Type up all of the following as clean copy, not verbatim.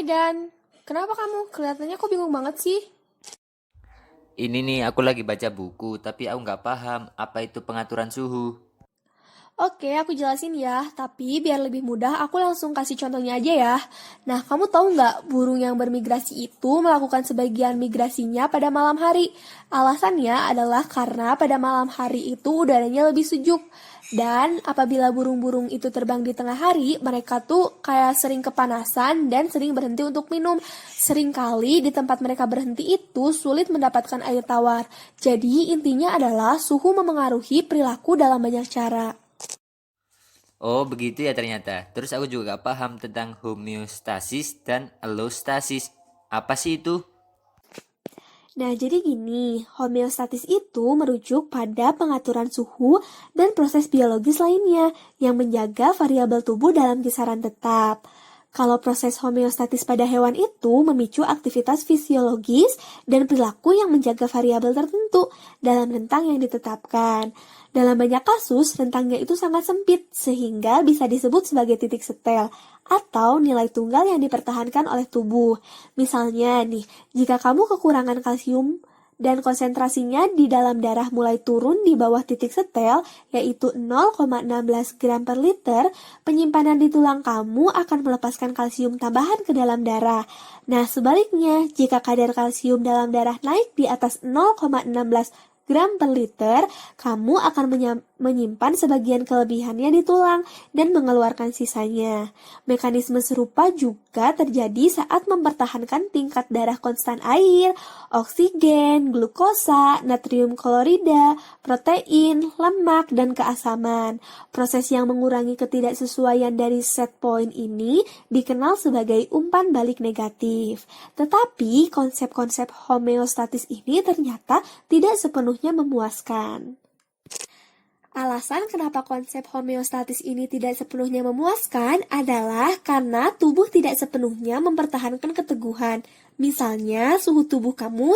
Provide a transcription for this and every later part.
Hai Dan, kenapa kamu? Kelihatannya kok bingung banget sih? Ini nih aku lagi baca buku, tapi aku nggak paham apa itu pengaturan suhu. Oke, aku jelasin ya, tapi biar lebih mudah aku langsung kasih contohnya aja ya. Nah, kamu tahu nggak burung yang bermigrasi itu melakukan sebagian migrasinya pada malam hari? Alasannya adalah karena pada malam hari itu udaranya lebih sejuk. Dan apabila burung-burung itu terbang di tengah hari, mereka tuh kayak sering kepanasan dan sering berhenti untuk minum. Seringkali di tempat mereka berhenti itu sulit mendapatkan air tawar. Jadi intinya adalah suhu memengaruhi perilaku dalam banyak cara. Oh begitu ya ternyata. Terus aku juga nggak paham tentang homeostasis dan allostasis. Apa sih itu? Nah, jadi gini, homeostatis itu merujuk pada pengaturan suhu dan proses biologis lainnya yang menjaga variabel tubuh dalam kisaran tetap. Kalau proses homeostatis pada hewan itu memicu aktivitas fisiologis dan perilaku yang menjaga variabel tertentu dalam rentang yang ditetapkan. Dalam banyak kasus, rentangnya itu sangat sempit sehingga bisa disebut sebagai titik setel atau nilai tunggal yang dipertahankan oleh tubuh. Misalnya nih, jika kamu kekurangan kalsium dan konsentrasinya di dalam darah mulai turun di bawah titik setel, yaitu 0,16 gram per liter, penyimpanan di tulang kamu akan melepaskan kalsium tambahan ke dalam darah. Nah, sebaliknya, jika kadar kalsium dalam darah naik di atas 0,16 gram per liter, kamu akan menyimpan sebagian kelebihannya di tulang dan mengeluarkan sisanya. Mekanisme serupa juga terjadi saat mempertahankan tingkat darah konstan air, oksigen, glukosa, natrium klorida, protein, lemak, dan keasaman. Proses yang mengurangi ketidaksesuaian dari set point ini dikenal sebagai umpan balik negatif. Tetapi konsep-konsep homeostatis ini ternyata tidak sepenuhnya memuaskan. Alasan kenapa konsep homeostatis ini tidak sepenuhnya memuaskan adalah karena tubuh tidak sepenuhnya mempertahankan keteguhan. Misalnya, suhu tubuh kamu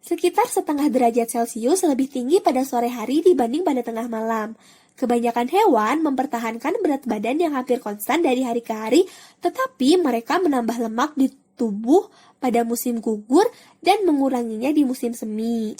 sekitar setengah derajat Celcius lebih tinggi pada sore hari dibanding pada tengah malam. Kebanyakan hewan mempertahankan berat badan yang hampir konstan dari hari ke hari, tetapi mereka menambah lemak di tubuh pada musim gugur dan menguranginya di musim semi.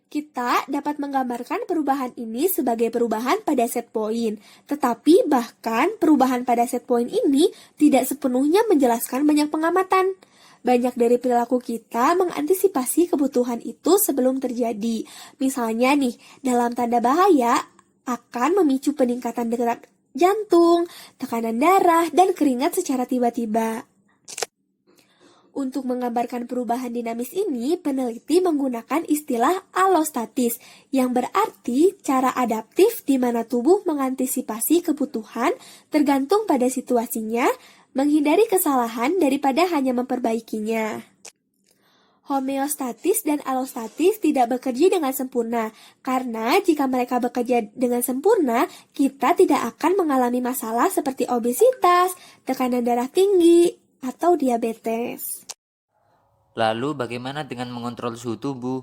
Kita dapat menggambarkan perubahan ini sebagai perubahan pada set point, tetapi bahkan perubahan pada set point ini tidak sepenuhnya menjelaskan banyak pengamatan. Banyak dari perilaku kita mengantisipasi kebutuhan itu sebelum terjadi. Misalnya nih, dalam tanda bahaya akan memicu peningkatan detak jantung, tekanan darah, dan keringat secara tiba-tiba. Untuk menggambarkan perubahan dinamis ini, peneliti menggunakan istilah allostatis, yang berarti cara adaptif di mana tubuh mengantisipasi kebutuhan tergantung pada situasinya, menghindari kesalahan daripada hanya memperbaikinya. Homeostatis dan allostatis tidak bekerja dengan sempurna, karena jika mereka bekerja dengan sempurna, kita tidak akan mengalami masalah seperti obesitas, tekanan darah tinggi, atau diabetes. Lalu bagaimana dengan mengontrol suhu tubuh?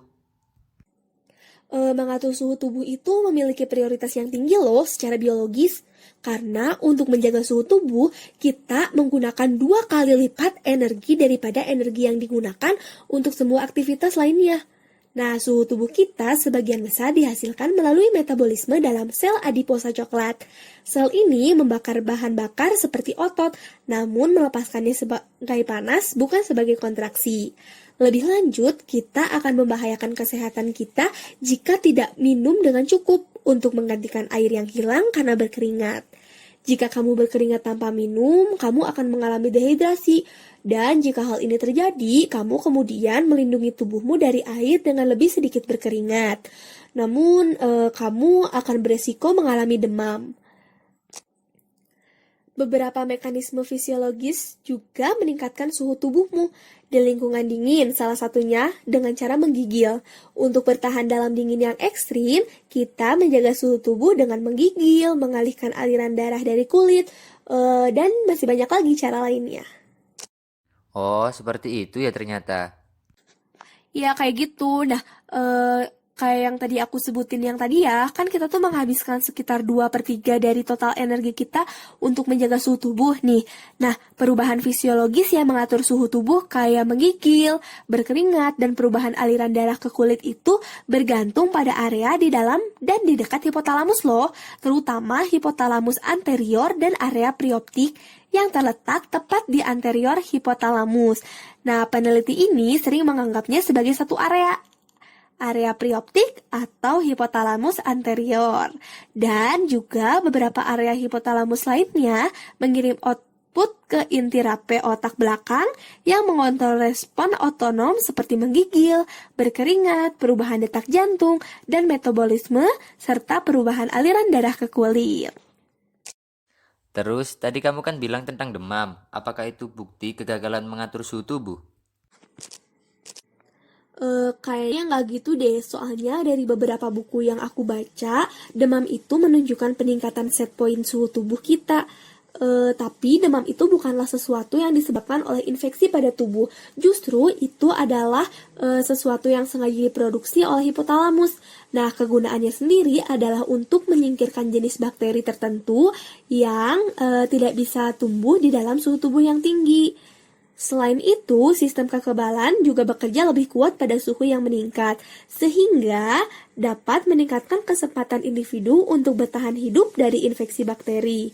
Mengatur suhu tubuh itu memiliki prioritas yang tinggi loh secara biologis. Karena untuk menjaga suhu tubuh, kita menggunakan 2 kali lipat energi daripada energi yang digunakan untuk semua aktivitas lainnya. Nah, suhu tubuh kita sebagian besar dihasilkan melalui metabolisme dalam sel adiposa coklat. Sel ini membakar bahan bakar seperti otot, namun melepaskannya sebagai panas bukan sebagai kontraksi. Lebih lanjut, kita akan membahayakan kesehatan kita jika tidak minum dengan cukup untuk menggantikan air yang hilang karena berkeringat. Jika kamu berkeringat tanpa minum, kamu akan mengalami dehidrasi. Dan jika hal ini terjadi, kamu kemudian melindungi tubuhmu dari air dengan lebih sedikit berkeringat. Namun, kamu akan beresiko mengalami demam. Beberapa mekanisme fisiologis juga meningkatkan suhu tubuhmu di lingkungan dingin, salah satunya dengan cara menggigil. Untuk bertahan dalam dingin yang ekstrim, kita menjaga suhu tubuh dengan menggigil, mengalihkan aliran darah dari kulit, dan masih banyak lagi cara lainnya. Oh seperti itu ya ternyata. Ya kayak gitu. Nah, Kayak yang tadi aku sebutin yang tadi ya, kan kita tuh menghabiskan sekitar 2/3 dari total energi kita untuk menjaga suhu tubuh nih. Nah, perubahan fisiologis yang mengatur suhu tubuh kayak menggigil, berkeringat, dan perubahan aliran darah ke kulit itu bergantung pada area di dalam dan di dekat hipotalamus loh, terutama hipotalamus anterior dan area prioptik yang terletak tepat di anterior hipotalamus. Nah, peneliti ini sering menganggapnya sebagai satu area prioptik atau hipotalamus anterior. Dan juga beberapa area hipotalamus lainnya mengirim output ke inti rape otak belakang yang mengontrol respon otonom seperti menggigil, berkeringat, perubahan detak jantung, dan metabolisme, serta perubahan aliran darah ke kulit. Terus, tadi kamu kan bilang tentang demam. Apakah itu bukti kegagalan mengatur suhu tubuh? Kayaknya nggak gitu deh, soalnya dari beberapa buku yang aku baca, demam itu menunjukkan peningkatan set point suhu tubuh kita. Tapi demam itu bukanlah sesuatu yang disebabkan oleh infeksi pada tubuh. Justru itu adalah sesuatu yang sengaja diproduksi oleh hipotalamus. Nah, kegunaannya sendiri adalah untuk menyingkirkan jenis bakteri tertentu yang tidak bisa tumbuh di dalam suhu tubuh yang tinggi. Selain itu, sistem kekebalan juga bekerja lebih kuat pada suhu yang meningkat, sehingga dapat meningkatkan kesempatan individu untuk bertahan hidup dari infeksi bakteri.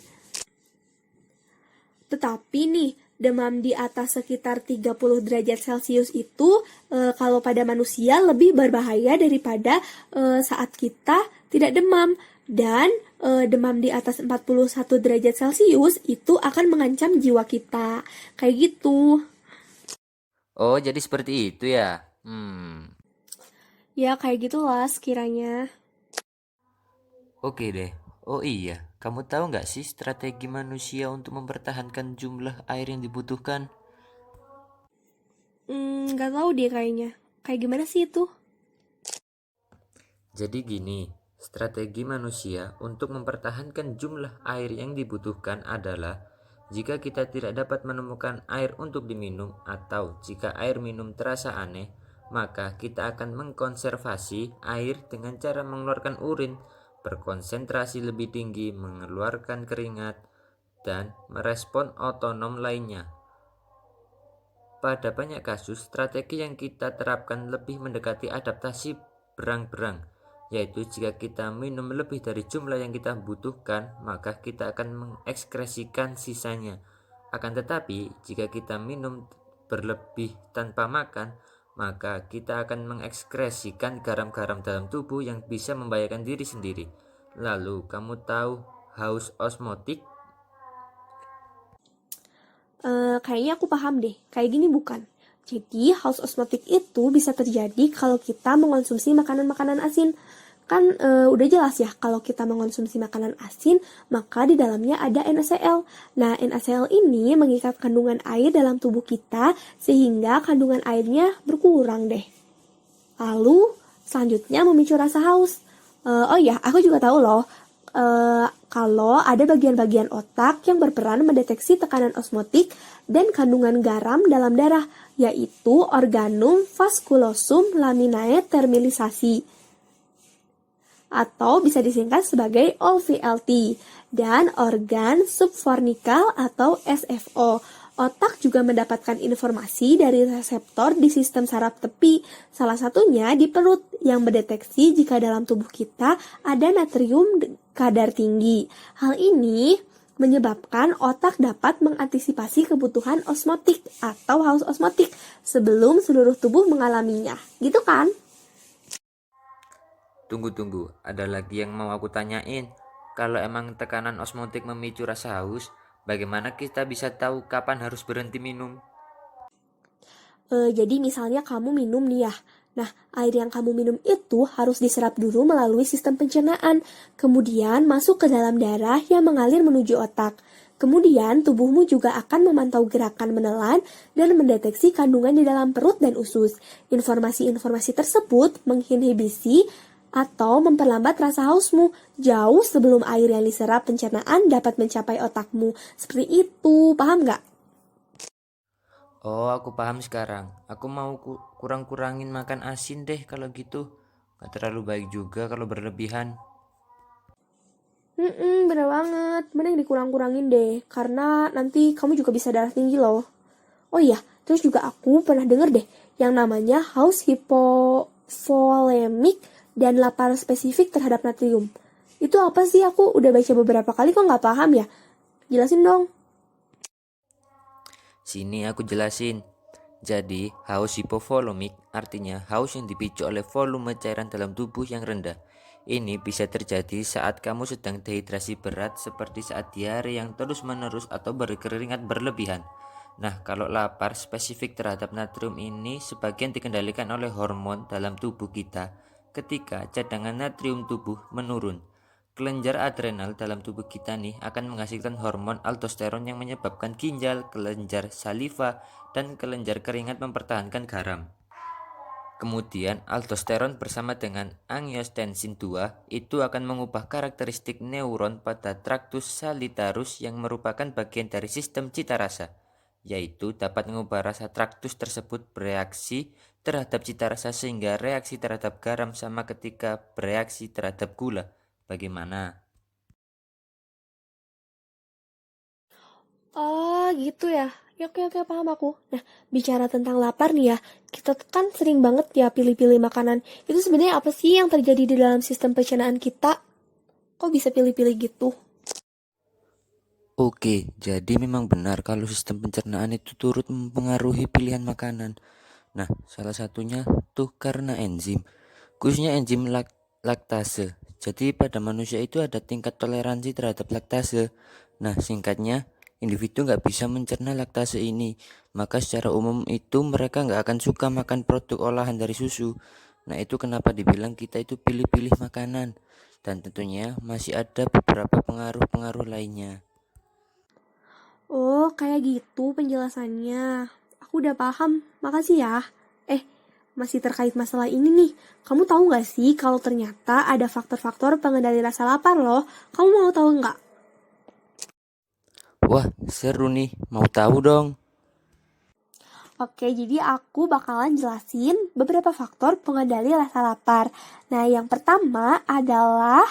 Tetapi nih, demam di atas sekitar 30 derajat Celcius itu kalau pada manusia lebih berbahaya daripada saat kita tidak demam. Dan demam di atas 41 derajat Celcius itu akan mengancam jiwa kita. Kayak gitu. Oh, jadi seperti itu ya? Ya, kayak gitulah sekiranya. Oke deh. Oh iya, kamu tahu nggak sih strategi manusia untuk mempertahankan jumlah air yang dibutuhkan? Nggak tahu deh kayaknya. Kayak gimana sih itu? Jadi gini, strategi manusia untuk mempertahankan jumlah air yang dibutuhkan adalah jika kita tidak dapat menemukan air untuk diminum atau jika air minum terasa aneh, maka kita akan mengkonservasi air dengan cara mengeluarkan urin, berkonsentrasi lebih tinggi, mengeluarkan keringat, dan merespon otonom lainnya. Pada banyak kasus, strategi yang kita terapkan lebih mendekati adaptasi berang-berang, yaitu jika kita minum lebih dari jumlah yang kita butuhkan, maka kita akan mengekskresikan sisanya. Akan tetapi, jika kita minum berlebih tanpa makan, maka kita akan mengekskresikan garam-garam dalam tubuh yang bisa membahayakan diri sendiri. Lalu, kamu tahu haus osmotik? Kayaknya aku paham deh. Kayak gini bukan? Jadi, haus osmotik itu bisa terjadi kalau kita mengonsumsi makanan-makanan asin. Kan udah jelas ya, kalau kita mengonsumsi makanan asin, maka di dalamnya ada NaCl. Nah, NaCl ini mengikat kandungan air dalam tubuh kita, sehingga kandungan airnya berkurang deh. Lalu, selanjutnya memicu rasa haus. Oh iya, aku juga tahu loh, kalau ada bagian-bagian otak yang berperan mendeteksi tekanan osmotik dan kandungan garam dalam darah, yaitu organum vasculosum laminae termilisasi, atau bisa disingkat sebagai OVLT, dan organ subfornikal atau SFO. Otak juga mendapatkan informasi dari reseptor di sistem saraf tepi, salah satunya di perut, yang mendeteksi jika dalam tubuh kita ada natrium kadar tinggi. Hal ini menyebabkan otak dapat mengantisipasi kebutuhan osmotik atau haus osmotik sebelum seluruh tubuh mengalaminya. Gitu kan? Tunggu, ada lagi yang mau aku tanyain. Kalau emang tekanan osmotik memicu rasa haus, bagaimana kita bisa tahu kapan harus berhenti minum? Jadi misalnya kamu minum nih ya. Nah, air yang kamu minum itu harus diserap dulu melalui sistem pencernaan, kemudian masuk ke dalam darah yang mengalir menuju otak. Kemudian tubuhmu juga akan memantau gerakan menelan dan mendeteksi kandungan di dalam perut dan usus. Informasi-informasi tersebut menginhibisi atau memperlambat rasa hausmu jauh sebelum air yang diserap pencernaan dapat mencapai otakmu. Seperti itu, paham nggak? Oh, aku paham sekarang. Aku mau kurang-kurangin makan asin deh kalau gitu. Gak terlalu baik juga kalau berlebihan. Bener banget. Mending dikurang-kurangin deh, karena nanti kamu juga bisa darah tinggi loh. Oh iya, terus juga aku pernah denger deh yang namanya haus hipovolemic dan lapar spesifik terhadap natrium. Itu apa sih? Aku udah baca beberapa kali kok nggak paham ya. Jelasin dong. Sini aku jelasin. Jadi, haus hipovolemik artinya haus yang dipicu oleh volume cairan dalam tubuh yang rendah. Ini bisa terjadi saat kamu sedang dehidrasi berat seperti saat diare yang terus-menerus atau berkeringat berlebihan. Nah, kalau lapar spesifik terhadap natrium ini sebagian dikendalikan oleh hormon dalam tubuh kita ketika cadangan natrium tubuh menurun. Kelenjar adrenal dalam tubuh kita nih akan menghasilkan hormon aldosteron yang menyebabkan ginjal, kelenjar saliva, dan kelenjar keringat mempertahankan garam. Kemudian aldosteron bersama dengan angiotensin 2 itu akan mengubah karakteristik neuron pada traktus salitaris yang merupakan bagian dari sistem cita rasa, yaitu dapat mengubah rasa traktus tersebut bereaksi terhadap cita rasa sehingga reaksi terhadap garam sama ketika bereaksi terhadap gula. Bagaimana? Oh gitu ya. Ya oke oke paham aku. Nah, bicara tentang lapar nih ya, kita tuh kan sering banget ya pilih-pilih makanan. Itu sebenarnya apa sih yang terjadi di dalam sistem pencernaan kita? Kok bisa pilih-pilih gitu? Oke, jadi memang benar kalau sistem pencernaan itu turut mempengaruhi pilihan makanan. Nah, salah satunya tuh karena enzim, khususnya enzim laktase. Jadi pada manusia itu ada tingkat toleransi terhadap laktase. Nah, singkatnya, individu nggak bisa mencerna laktase ini. Maka secara umum itu mereka nggak akan suka makan produk olahan dari susu. Nah, itu kenapa dibilang kita itu pilih-pilih makanan. Dan tentunya masih ada beberapa pengaruh-pengaruh lainnya. Oh, kayak gitu penjelasannya. Aku udah paham. Makasih ya. Eh, masih terkait masalah ini nih. Kamu tahu nggak sih kalau ternyata ada faktor-faktor pengendali rasa lapar loh? Kamu mau tahu nggak? Wah, seru nih. Mau tahu dong? Oke, jadi aku bakalan jelasin beberapa faktor pengendali rasa lapar. Nah, yang pertama adalah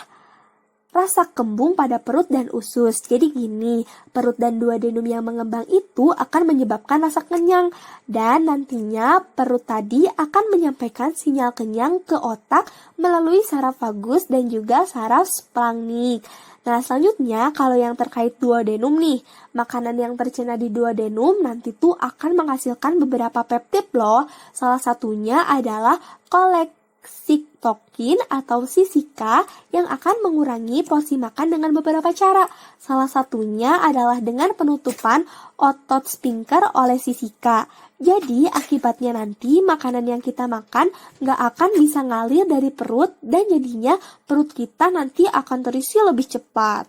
rasa kembung pada perut dan usus. Jadi gini, perut dan duodenum yang mengembang itu akan menyebabkan rasa kenyang. Dan nantinya perut tadi akan menyampaikan sinyal kenyang ke otak melalui saraf vagus dan juga saraf splanchnic. Nah, selanjutnya kalau yang terkait duodenum nih, makanan yang tercerna di duodenum nanti tuh akan menghasilkan beberapa peptid loh. Salah satunya adalah koleksitokin atau sisika yang akan mengurangi porsi makan dengan beberapa cara. Salah satunya adalah dengan penutupan otot sphinkter oleh sisika. Jadi akibatnya nanti makanan yang kita makan nggak akan bisa ngalir dari perut dan jadinya perut kita nanti akan terisi lebih cepat.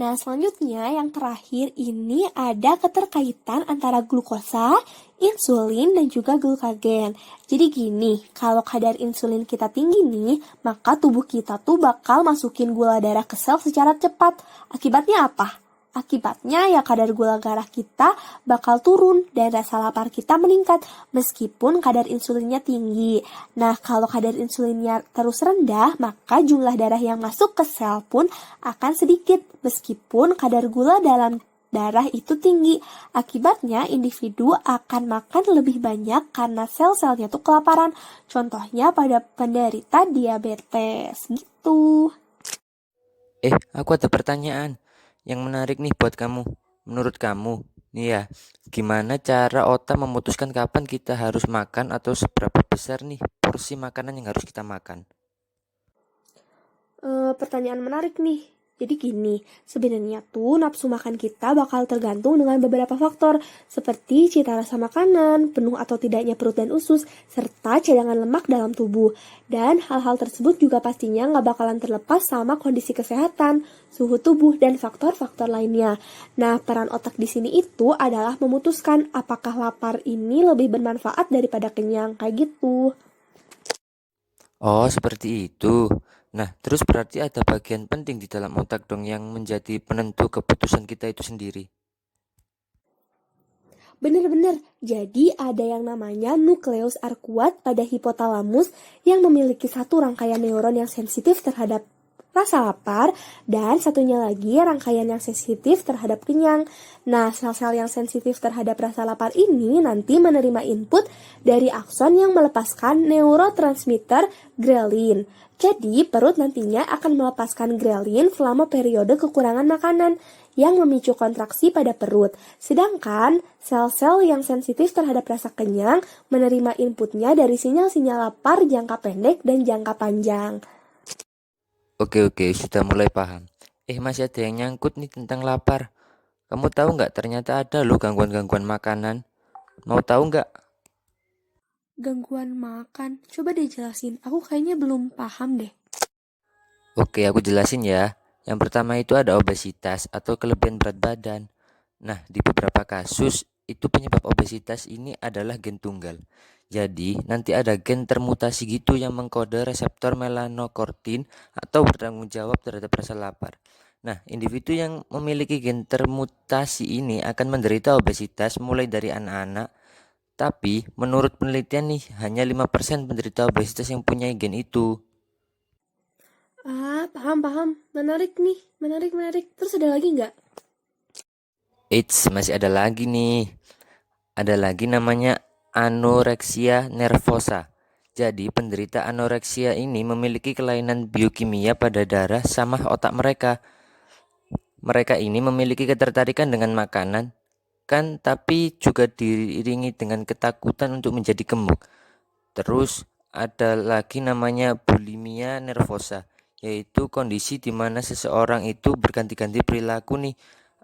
Nah, selanjutnya yang terakhir ini ada keterkaitan antara glukosa, insulin, dan juga glukagen. Jadi gini, kalau kadar insulin kita tinggi nih, maka tubuh kita tuh bakal masukin gula darah ke sel secara cepat. Akibatnya apa? Akibatnya ya kadar gula darah kita bakal turun dan rasa lapar kita meningkat meskipun kadar insulinnya tinggi. Nah, kalau kadar insulinnya terus rendah, maka jumlah darah yang masuk ke sel pun akan sedikit meskipun kadar gula dalam darah itu tinggi. Akibatnya individu akan makan lebih banyak karena sel-selnya tuh kelaparan. Contohnya pada penderita diabetes gitu. Aku ada pertanyaan yang menarik nih buat kamu. Menurut kamu, nih ya, gimana cara otak memutuskan kapan kita harus makan atau seberapa besar nih porsi makanan yang harus kita makan? Pertanyaan menarik nih. Jadi gini, sebenarnya tuh nafsu makan kita bakal tergantung dengan beberapa faktor, seperti cita rasa makanan, penuh atau tidaknya perut dan usus, serta cadangan lemak dalam tubuh. Dan hal-hal tersebut juga pastinya nggak bakalan terlepas sama kondisi kesehatan, suhu tubuh, dan faktor-faktor lainnya. Nah, peran otak di sini itu adalah memutuskan apakah lapar ini lebih bermanfaat daripada kenyang, kayak gitu. Oh, seperti itu. Nah, terus berarti ada bagian penting di dalam otak dong yang menjadi penentu keputusan kita itu sendiri. Bener-bener, jadi ada yang namanya nukleus arkuat pada hipotalamus yang memiliki satu rangkaian neuron yang sensitif terhadap rasa lapar dan satunya lagi rangkaian yang sensitif terhadap kenyang. Nah, sel-sel yang sensitif terhadap rasa lapar ini nanti menerima input dari akson yang melepaskan neurotransmitter grelin. Jadi, perut nantinya akan melepaskan grelin selama periode kekurangan makanan yang memicu kontraksi pada perut. Sedangkan sel-sel yang sensitif terhadap rasa kenyang menerima inputnya dari sinyal-sinyal lapar jangka pendek dan jangka panjang. Oke, sudah mulai paham. Masih ada yang nyangkut nih tentang lapar. Kamu tahu nggak, ternyata ada loh gangguan-gangguan makanan. Mau tahu nggak? Gangguan makan, coba deh jelasin. Aku kayaknya belum paham deh. Oke, aku jelasin ya. Yang pertama itu ada obesitas atau kelebihan berat badan. Nah, di beberapa kasus itu penyebab obesitas ini adalah gen tunggal. Jadi, nanti ada gen termutasi gitu yang mengkode reseptor melanokortin atau bertanggung jawab terhadap rasa lapar. Nah, individu yang memiliki gen termutasi ini akan menderita obesitas mulai dari anak-anak. Tapi, menurut penelitian nih, hanya 5% penderita obesitas yang punya gen itu. Paham. Menarik nih, menarik. Terus ada lagi nggak? Masih ada lagi nih. Ada lagi namanya anoreksia nervosa. Jadi penderita anoreksia ini memiliki kelainan biokimia pada darah sama otak mereka. Mereka ini memiliki ketertarikan dengan makanan, kan, tapi juga diiringi dengan ketakutan untuk menjadi gemuk. Terus ada lagi namanya bulimia nervosa, yaitu kondisi di mana seseorang itu berganti-ganti perilaku nih,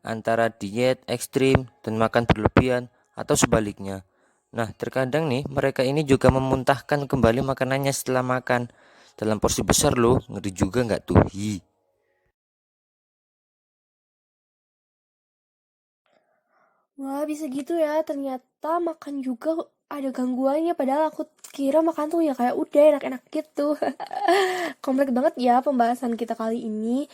antara diet ekstrim dan makan berlebihan atau sebaliknya. Nah, terkadang nih mereka ini juga memuntahkan kembali makanannya setelah makan dalam porsi besar loh. Ngeri juga nggak tuh? Wah, bisa gitu ya. Ternyata makan juga ada gangguannya. Padahal aku kira makan tuh ya kayak udah enak-enak gitu. Kompleks banget ya pembahasan kita kali ini.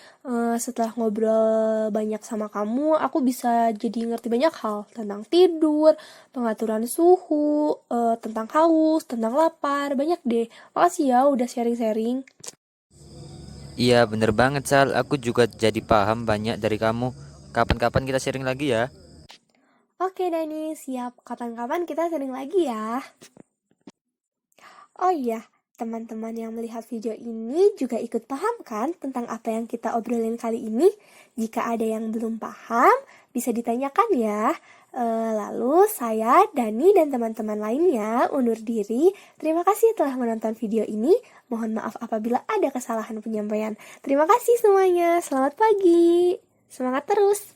Setelah ngobrol banyak sama kamu, aku bisa jadi ngerti banyak hal tentang tidur, pengaturan suhu, tentang haus, tentang lapar. Banyak deh. Makasih ya udah sharing-sharing. Iya, bener banget Sal. Aku juga jadi paham banyak dari kamu. Kapan-kapan kita sharing lagi ya. Oke Dani, siap. Kapan-kapan kita sharing lagi ya. Oh iya, teman-teman yang melihat video ini juga ikut paham kan tentang apa yang kita obrolin kali ini? Jika ada yang belum paham, bisa ditanyakan ya. Lalu saya, Dani, dan teman-teman lainnya undur diri. Terima kasih telah menonton video ini. Mohon maaf apabila ada kesalahan penyampaian. Terima kasih semuanya. Selamat pagi. Semangat terus.